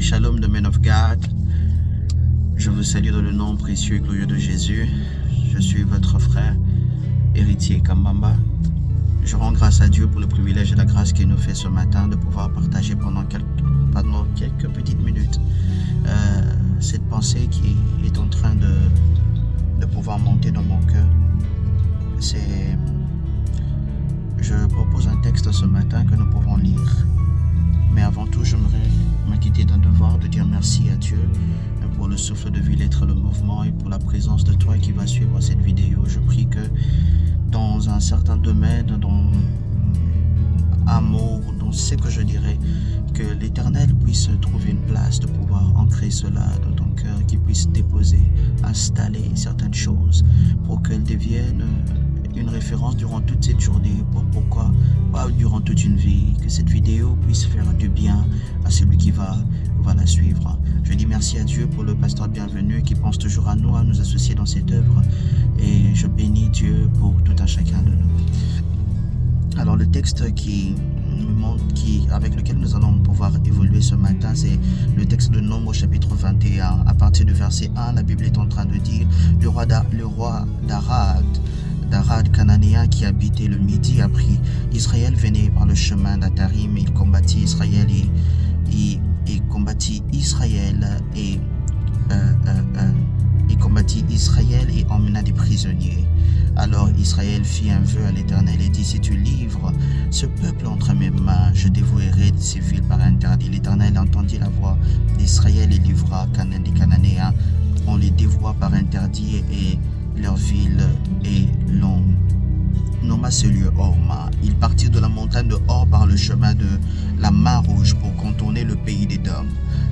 Shalom, the man of God. Je vous salue dans le nom précieux et glorieux de Jésus. Je suis votre frère, héritier Kambamba. Je rends grâce à Dieu pour le privilège et la grâce qu'il nous fait ce matin de pouvoir partager pendant quelques petites minutes cette pensée qui est en train de pouvoir monter dans mon cœur. Je propose un texte ce matin que nous pouvons lire. Mais avant tout, j'aimerais m'acquitter d'un devoir de dire merci à Dieu pour le souffle de vie, l'être, le mouvement et pour la présence de toi qui va suivre cette vidéo. Je prie que dans un certain domaine, dans amour, dans ce que je dirais, que l'Éternel puisse trouver une place de pouvoir ancrer cela dans ton cœur, qu'il puisse déposer, installer certaines choses pour qu'elles deviennent une référence durant toute cette journée, pourquoi pas durant toute une vie, que cette vidéo puisse faire du bien à celui qui va la suivre. Je dis merci à Dieu pour le pasteur bienvenu qui pense toujours à nous associer dans cette œuvre, et je bénis Dieu pour tout un chacun de nous. Alors le texte avec lequel nous allons pouvoir évoluer ce matin, c'est le texte de Nombre chapitre 21. À partir du verset 1, la Bible est en train de dire: le roi d'Arad cananéen qui habitait le Midi apprit Israël venait par le chemin d'Atarim. Il combattit Israël et emmena des prisonniers. Alors Israël fit un vœu à l'Éternel et dit: si tu livres ce peuple entre mes mains, je dévouerai ces villes par interdit. L'Éternel entendit la voix d'Israël et livra les Cananéens. On les dévoua par interdit et leur ville et l'on nomma ce lieu Horma. Ils partirent de la montagne de Hor par le chemin de la Mer Rouge pour contourner le pays d'Édom.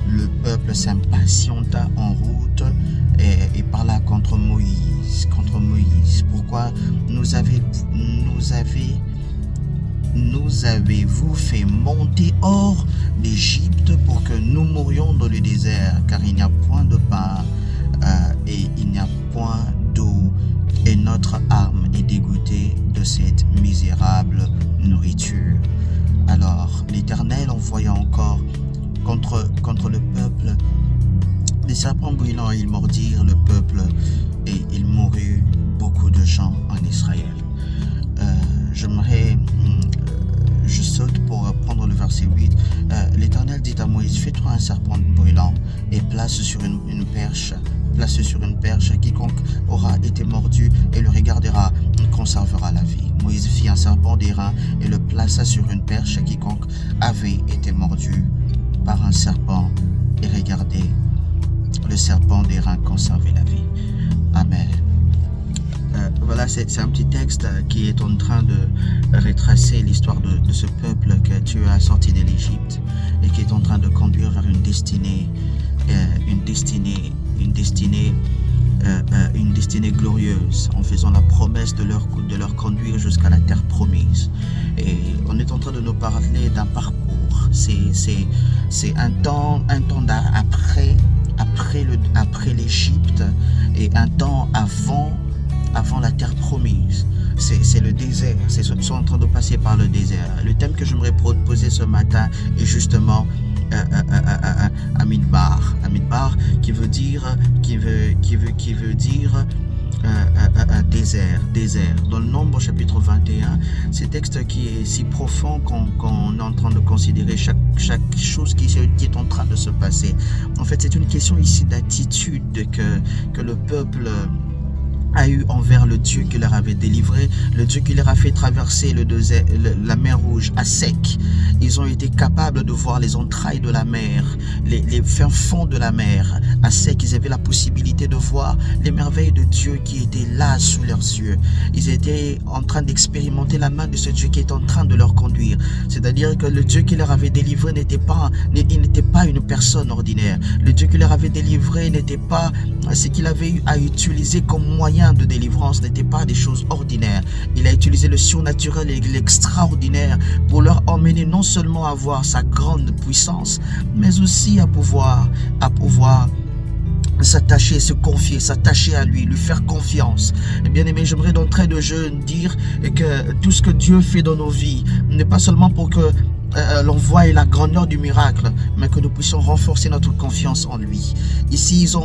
Le peuple s'impatienta en route et parla contre Moïse. Pourquoi nous avez-vous fait monter hors d'Égypte pour que nous mourions dans le désert, car il n'y a point de pain et il n'y a point d'eau, et notre âme est dégoûtée de cette misérable nourriture. Alors l'Éternel envoya encore contre le peuple des serpents brûlants, ils mordirent le peuple et il mourut beaucoup de gens en Israël. Je saute pour prendre le verset 8. L'Éternel dit à Moïse: fais-toi un serpent brûlant et place sur une perche. Quiconque aura été mordu et le regardera conservera la vie. Moïse fit un serpent d'airain et le plaça sur une perche. Quiconque avait été mordu par un serpent et regardait le serpent d'airain conservait la vie. Amen. Voilà, c'est un petit texte qui est en train de retracer l'histoire de ce peuple que Dieu a sorti de l'Égypte et qui est en train de conduire vers une destinée glorieuse, en faisant la promesse de leur conduire jusqu'à la terre promise. Et on est en train de nous parler d'un parcours. C'est un temps après l'Égypte et un temps avant la terre promise. C'est le désert. Ils sont en train de passer par le désert. Le thème que j'aimerais proposer ce matin est justement Amidbar, qui veut dire désert. Dans le Nombre chapitre 21, c'est texte qui est si profond qu'on est en train de considérer chaque chose qui est en train de se passer. En fait, c'est une question ici d'attitude que le peuple a eu envers le Dieu qui leur avait délivré, le Dieu qui leur a fait traverser le désert, la mer Rouge à sec. Ils ont été capables de voir les entrailles de la mer, les fins fonds de la mer à sec. Ils avaient la possibilité de voir les merveilles de Dieu qui étaient là sous leurs yeux. Ils étaient en train d'expérimenter la main de ce Dieu qui est en train de leur conduire. C'est-à-dire que le Dieu qui leur avait délivré n'était pas une personne ordinaire. Le Dieu qui leur avait délivré n'était pas ce qu'il avait eu à utiliser comme moyen de délivrance, n'était pas des choses ordinaires. Il a utilisé le surnaturel et l'extraordinaire pour leur emmener non seulement à voir sa grande puissance, mais aussi à pouvoir s'attacher, se confier, s'attacher à lui faire confiance. Et bien aimé, j'aimerais d'entrée de jeu dire que tout ce que Dieu fait dans nos vies n'est pas seulement pour que l'on voie la grandeur du miracle, mais que nous puissions renforcer notre confiance en lui. Ici, ils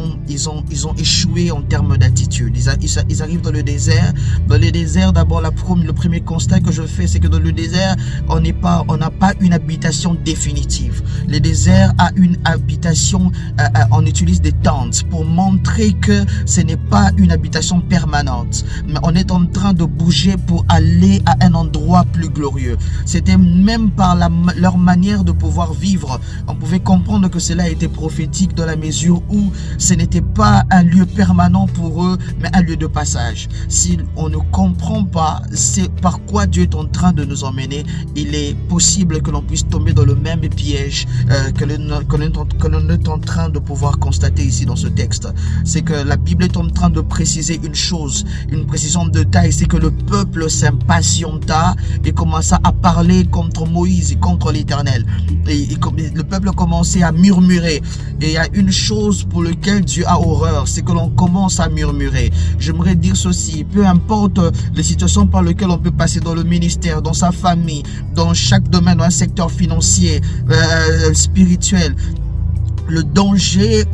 ont échoué en termes d'attitude. Ils arrivent dans le désert. Dans le désert, d'abord, le premier constat que je fais, c'est que dans le désert, on n'a pas une habitation définitive. Le désert a une habitation, on utilise des tentes pour montrer que ce n'est pas une habitation permanente, mais on est en train de bouger pour aller à un endroit plus glorieux. C'était même par leur manière de pouvoir vivre, on pouvait comprendre que cela était prophétique dans la mesure où ce n'était pas un lieu permanent pour eux, mais un lieu de passage. Si on ne comprend pas c'est par quoi Dieu est en train de nous emmener, il est possible que l'on puisse tomber dans le même piège que l'on est en train de pouvoir constater ici dans ce texte. C'est que la Bible est en train de préciser une chose, une précision de taille, c'est que le peuple s'impatienta et commença à parler contre Moïse et contre l'Éternel. Et le peuple commençait à murmurer. Et il y a une chose pour laquelle Dieu a horreur, c'est que l'on commence à murmurer. J'aimerais dire ceci, peu importe les situations par lesquelles on peut passer dans le ministère, dans sa famille, dans chaque domaine, dans un secteur financier, spirituel, le danger